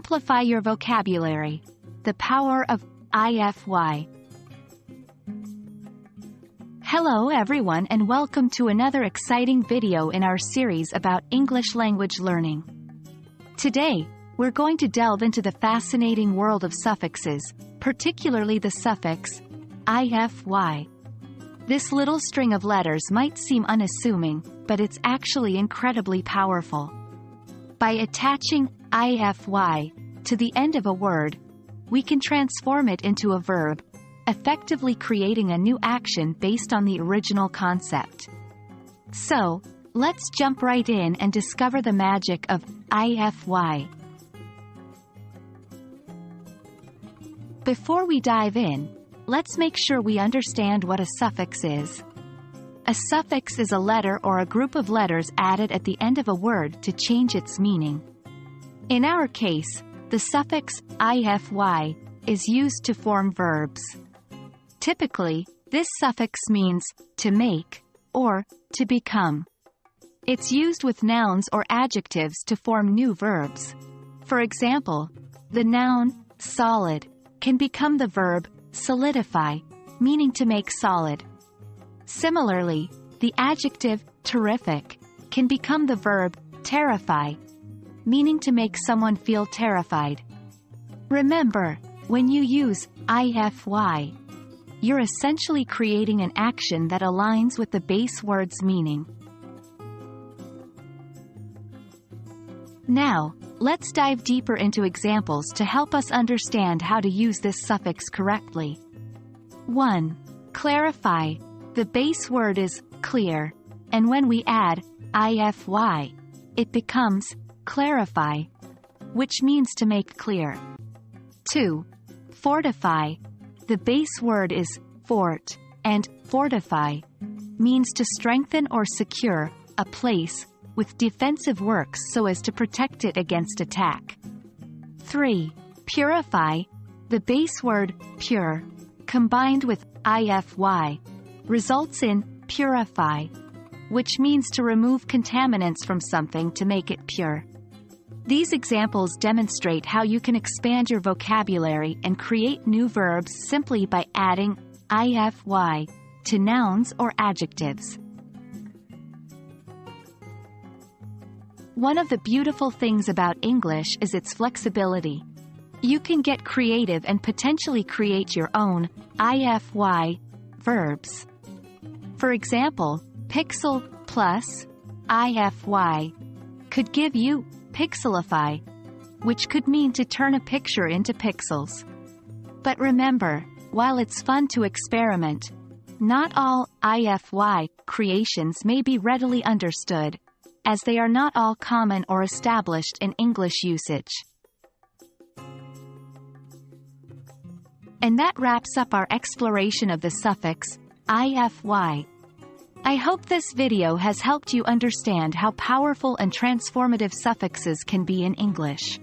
Amplify your vocabulary. The power of IFY. Hello everyone and welcome to another exciting video in our series about English language learning. Today, we're going to delve into the fascinating world of suffixes, particularly the suffix IFY. This little string of letters might seem unassuming, but it's actually incredibly powerful. By attaching IFY to the end of a word, we can transform it into a verb, effectively creating a new action based on the original concept. So, let's jump right in and discover the magic of IFY. Before we dive in, let's make sure we understand what a suffix is. A suffix is a letter or a group of letters added at the end of a word to change its meaning. In our case, the suffix IFY is used to form verbs. Typically, this suffix means to make or to become. It's used with nouns or adjectives to form new verbs. For example, the noun solid can become the verb solidify, meaning to make solid. Similarly, the adjective terrific can become the verb terrify, meaning to make someone feel terrified. Remember, when you use IFY, you're essentially creating an action that aligns with the base word's meaning. Now, let's dive deeper into examples to help us understand how to use this suffix correctly. 1. Clarify. The base word is clear, and when we add IFY, it becomes clarify, which means to make clear. 2. Fortify. The base word is fort, and fortify means to strengthen or secure a place with defensive works so as to protect it against attack. 3. Purify. The base word pure, combined with IFY, results in purify, which means to remove contaminants from something to make it pure. These examples demonstrate how you can expand your vocabulary and create new verbs simply by adding IFY to nouns or adjectives. One of the beautiful things about English is its flexibility. You can get creative and potentially create your own IFY verbs. For example, pixel plus IFY could give you pixelify, which could mean to turn a picture into pixels. But remember, while it's fun to experiment, not all IFY creations may be readily understood, as they are not all common or established in English usage. And that wraps up our exploration of the suffix IFY. I hope this video has helped you understand how powerful and transformative suffixes can be in English.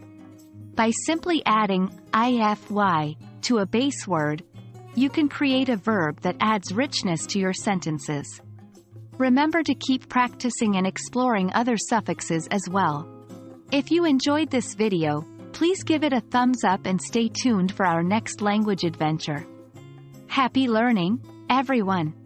By simply adding IFY to a base word, you can create a verb that adds richness to your sentences. Remember to keep practicing and exploring other suffixes as well. If you enjoyed this video, please give it a thumbs up and stay tuned for our next language adventure. Happy learning, everyone!